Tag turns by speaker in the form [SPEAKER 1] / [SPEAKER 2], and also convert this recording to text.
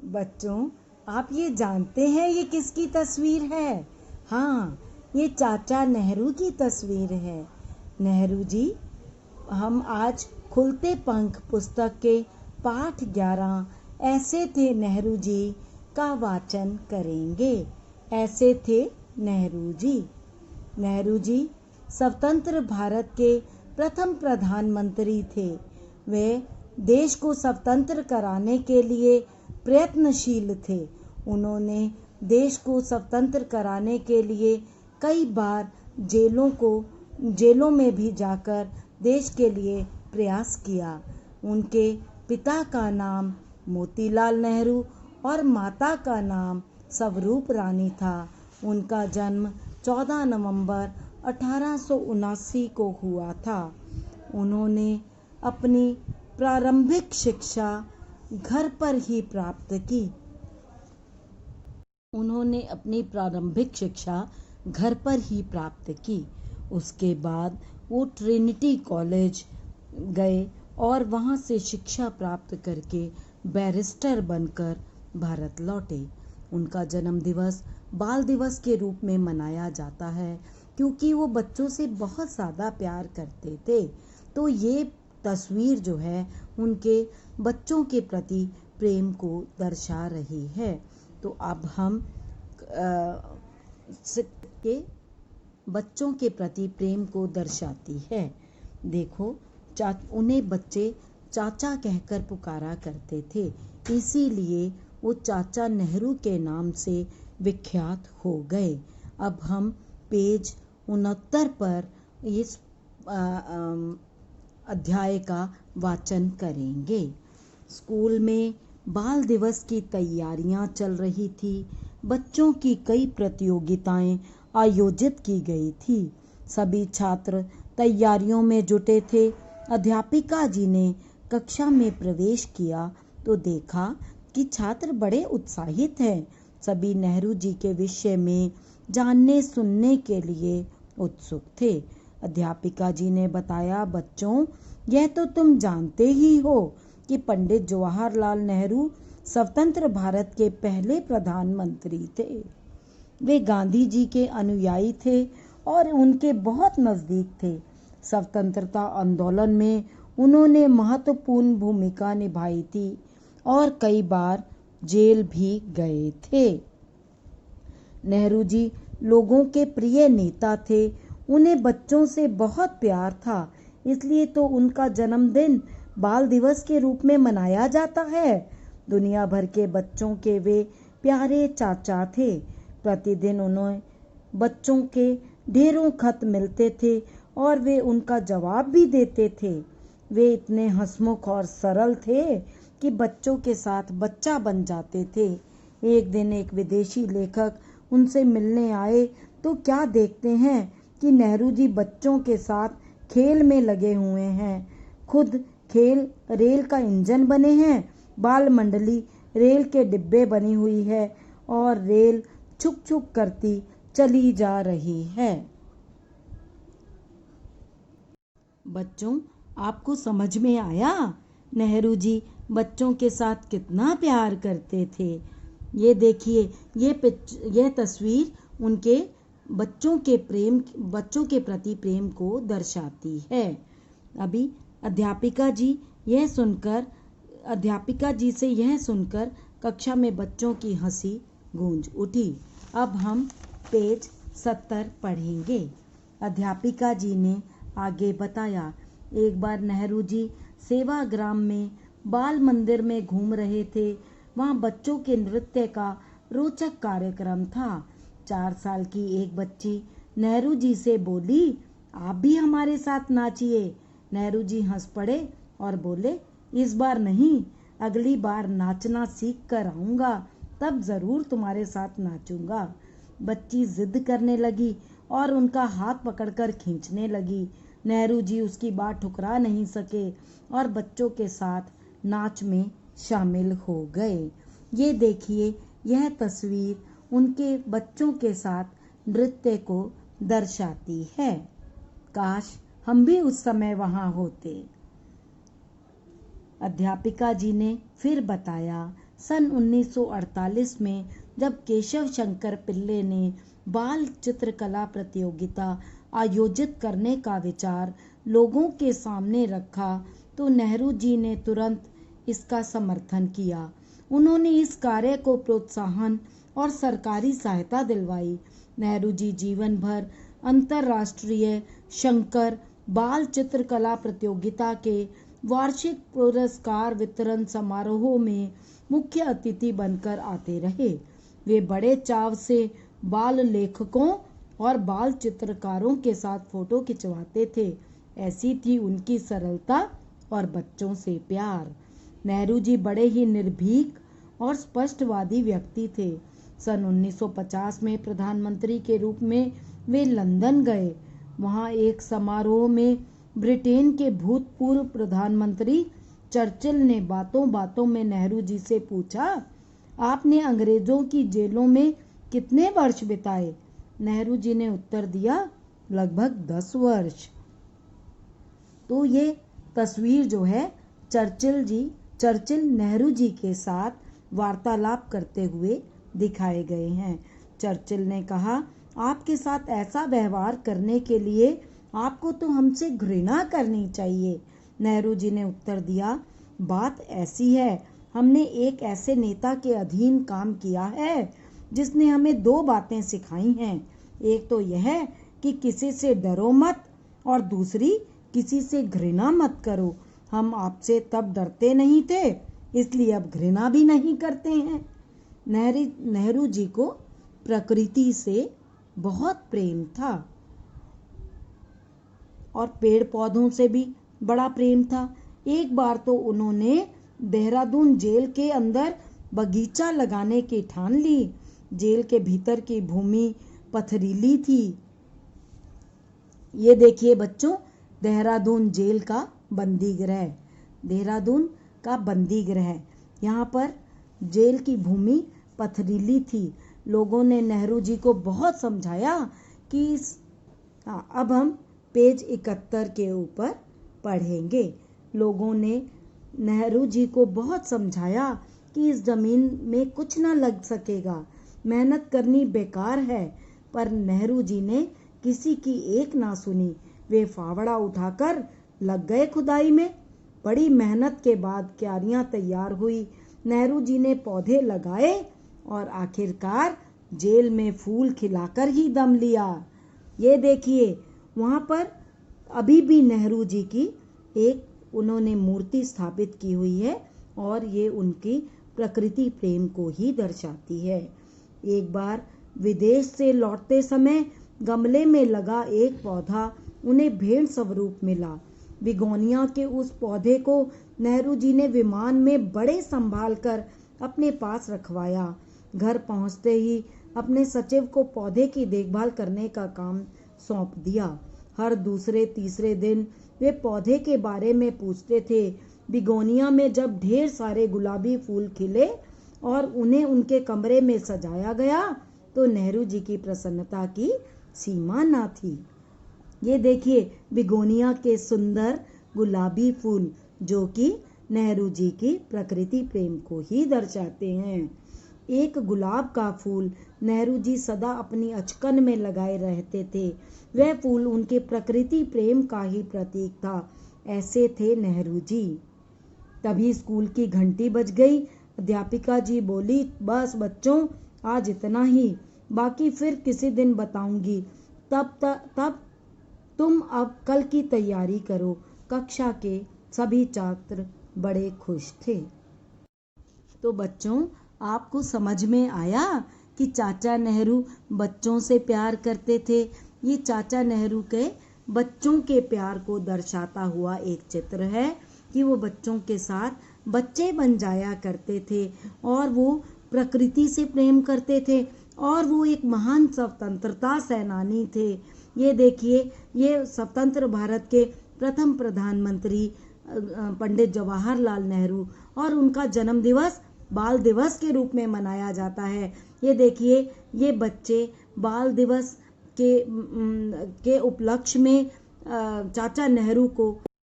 [SPEAKER 1] बच्चों, आप ये जानते हैं ये किसकी तस्वीर है? हाँ, ये चाचा नेहरू की तस्वीर है। नेहरू जी, हम आज खुलते पंख पुस्तक के पाठ 11 ऐसे थे नेहरू जी का वाचन करेंगे। ऐसे थे नेहरू जी। नेहरू जी स्वतंत्र भारत के प्रथम प्रधानमंत्री थे। वे देश को स्वतंत्र कराने के लिए प्रयत्नशील थे। उन्होंने देश को स्वतंत्र कराने के लिए कई बार जेलों में भी जाकर देश के लिए प्रयास किया। उनके पिता का नाम मोतीलाल नेहरू और माता का नाम स्वरूप रानी था। उनका जन्म 14 नवंबर 1879 को हुआ था। उन्होंने अपनी प्रारंभिक शिक्षा घर पर ही प्राप्त की। उसके बाद वो ट्रिनिटी कॉलेज गए और वहाँ से शिक्षा प्राप्त करके बैरिस्टर बनकर भारत लौटे। उनका जन्म दिवस बाल दिवस के रूप में मनाया जाता है क्योंकि वो बच्चों से बहुत ज़्यादा प्यार करते थे। तो ये तस्वीर जो है उनके बच्चों के प्रति प्रेम को दर्शा रही है। तो अब हम के बच्चों के प्रति प्रेम को दर्शाती है। देखो, उन्हें बच्चे चाचा कहकर पुकारा करते थे, इसीलिए वो चाचा नेहरू के नाम से विख्यात हो गए। अब हम पेज 69 पर इस अध्याय का वाचन करेंगे। स्कूल में बाल दिवस की तैयारियां चल रही थी। बच्चों की कई प्रतियोगिताएं आयोजित की गई थी। सभी छात्र तैयारियों में जुटे थे। अध्यापिका जी ने कक्षा में प्रवेश किया तो देखा कि छात्र बड़े उत्साहित हैं। सभी नेहरू जी के विषय में जानने सुनने के लिए उत्सुक थे। अध्यापिका जी ने बताया, बच्चों, यह तो तुम जानते ही हो कि पंडित जवाहरलाल नेहरू स्वतंत्र भारत के पहले प्रधानमंत्री थे। वे गांधी जी के अनुयायी थे और उनके बहुत नज़दीक थे। स्वतंत्रता आंदोलन में उन्होंने महत्वपूर्ण भूमिका निभाई थी और कई बार जेल भी गए थे। नेहरू जी लोगों के प्रिय नेता थे। उन्हें बच्चों से बहुत प्यार था, इसलिए तो उनका जन्मदिन बाल दिवस के रूप में मनाया जाता है। दुनिया भर के बच्चों के वे प्यारे चाचा थे। प्रतिदिन उन्हें बच्चों के ढेरों खत मिलते थे और वे उनका जवाब भी देते थे। वे इतने हंसमुख और सरल थे कि बच्चों के साथ बच्चा बन जाते थे। एक दिन एक विदेशी लेखक उनसे मिलने आए तो क्या देखते हैं कि नेहरू जी बच्चों के साथ खेल में लगे हुए हैं। खुद खेल रेल का इंजन बने हैं, बाल मंडली रेल के डिब्बे बनी हुई है और रेल छुक छुक करती चली जा रही है। बच्चों, आपको समझ में आया नेहरू जी बच्चों के साथ कितना प्यार करते थे? ये देखिए, यह तस्वीर उनके बच्चों के प्रति प्रेम को दर्शाती है। अभी अध्यापिका जी से यह सुनकर कक्षा में बच्चों की हंसी गूंज उठी। अब हम पेज 70 पढ़ेंगे। अध्यापिका जी ने आगे बताया, एक बार नेहरू जी सेवाग्राम में बाल मंदिर में घूम रहे थे। वहाँ बच्चों के नृत्य का रोचक कार्यक्रम था। 4 साल की एक बच्ची नेहरू जी से बोली, आप भी हमारे साथ नाचिए। नेहरू जी हंस पड़े और बोले, इस बार नहीं, अगली बार नाचना सीख कर आऊँगा, तब ज़रूर तुम्हारे साथ नाचूंगा। बच्ची जिद करने लगी और उनका हाथ पकड़कर खींचने लगी। नेहरू जी उसकी बात ठुकरा नहीं सके और बच्चों के साथ नाच में शामिल हो गए। ये देखिए, यह तस्वीर उनके बच्चों के साथ नृत्य को दर्शाती है। काश हम भी उस समय वहाँ होते। अध्यापिका जी ने फिर बताया, सन 1948 में जब केशव शंकर पिल्ले ने बाल चित्रकला प्रतियोगिता आयोजित करने का विचार लोगों के सामने रखा तो नेहरू जी ने तुरंत इसका समर्थन किया। उन्होंने इस कार्य को प्रोत्साहन और सरकारी सहायता दिलवाई। नेहरू जी जीवन भर अंतर्राष्ट्रीय शंकर बाल चित्रकला प्रतियोगिता के वार्षिक पुरस्कार वितरण समारोह में मुख्य अतिथि बनकर आते रहे। वे बड़े चाव से बाल लेखकों और बाल चित्रकारों के साथ फोटो खिंचवाते थे। ऐसी थी उनकी सरलता और बच्चों से प्यार। नेहरू जी बड़े ही निर्भीक और स्पष्टवादी व्यक्ति थे। सन 1950 में प्रधानमंत्री के रूप में वे लंदन गए। वहां एक समारोह में ब्रिटेन के भूतपूर्व प्रधानमंत्री चर्चिल ने बातों बातों में नेहरू जी से पूछा, आपने अंग्रेजों की जेलों में कितने वर्ष बिताए? नेहरू जी ने उत्तर दिया, लगभग 10 वर्ष। तो ये तस्वीर जो है चर्चिल नेहरू जी के साथ वार्तालाप करते हुए दिखाए गए हैं। चर्चिल ने कहा, आपके साथ ऐसा व्यवहार करने के लिए आपको तो हमसे घृणा करनी चाहिए। नेहरू जी ने उत्तर दिया, बात ऐसी है, हमने एक ऐसे नेता के अधीन काम किया है जिसने हमें 2 बातें सिखाई हैं। एक तो यह कि किसी से डरो मत और दूसरी किसी से घृणा मत करो। हम आपसे तब डरते नहीं थे, इसलिए अब घृणा भी नहीं करते हैं। नेहरू जी को प्रकृति से बहुत प्रेम था और पेड़ पौधों से भी बड़ा प्रेम था। एक बार तो उन्होंने देहरादून जेल के अंदर बगीचा लगाने की ठान ली। जेल के भीतर की भूमि पथरीली थी। ये देखिए बच्चों, देहरादून जेल का बंदी गृह, देहरादून का बंदी गृह। यहाँ पर जेल की भूमि पथरीली थी। लोगों ने नेहरू जी को बहुत समझाया कि अब हम पेज 71 के ऊपर पढ़ेंगे। लोगों ने नेहरू जी को बहुत समझाया कि इस जमीन में कुछ ना लग सकेगा, मेहनत करनी बेकार है। पर नेहरू जी ने किसी की एक ना सुनी। वे फावड़ा उठाकर लग गए खुदाई में। बड़ी मेहनत के बाद क्यारियां तैयार हुई। नेहरू जी ने पौधे लगाए और आखिरकार जेल में फूल खिलाकर ही दम लिया। ये देखिए, वहाँ पर अभी भी नेहरू जी की एक उन्होंने मूर्ति स्थापित की हुई है और ये उनकी प्रकृति प्रेम को ही दर्शाती है। एक बार विदेश से लौटते समय गमले में लगा एक पौधा उन्हें भेंट स्वरूप मिला। बिगोनिया के उस पौधे को नेहरू जी ने विमान में बड़े संभाल कर अपने पास रखवाया। घर पहुंचते ही अपने सचिव को पौधे की देखभाल करने का काम सौंप दिया। हर दूसरे तीसरे दिन वे पौधे के बारे में पूछते थे। बिगोनिया में जब ढेर सारे गुलाबी फूल खिले और उन्हें उनके कमरे में सजाया गया तो नेहरू जी की प्रसन्नता की सीमा ना थी। ये देखिए बिगोनिया के सुंदर गुलाबी फूल जो कि नेहरू जी की प्रकृति प्रेम को ही दर्शाते हैं। एक गुलाब का फूल नेहरू जी सदा अपनी अचकन में लगाए रहते थे। वह फूल उनके प्रकृति प्रेम का ही प्रतीक था। ऐसे थे नेहरू जी। तभी स्कूल की घंटी बज गई। अध्यापिका जी बोली, बस बच्चों आज इतना ही, बाकी फिर किसी दिन बताऊंगी। तब तुम अब कल की तैयारी करो। कक्षा के सभी छात्र बड़े खुश थे। तो बच्चों, आपको समझ में आया कि चाचा नेहरू बच्चों से प्यार करते थे। ये चाचा नेहरू के बच्चों के प्यार को दर्शाता हुआ एक चित्र है कि वो बच्चों के साथ बच्चे बन जाया करते थे और वो प्रकृति से प्रेम करते थे और वो एक महान स्वतंत्रता सेनानी थे। ये देखिए, ये स्वतंत्र भारत के प्रथम प्रधानमंत्री पंडित जवाहरलाल नेहरू और उनका जन्म दिवस बाल दिवस के रूप में मनाया जाता है। ये देखिए, ये बच्चे बाल दिवस के उपलक्ष्य में चाचा नेहरू को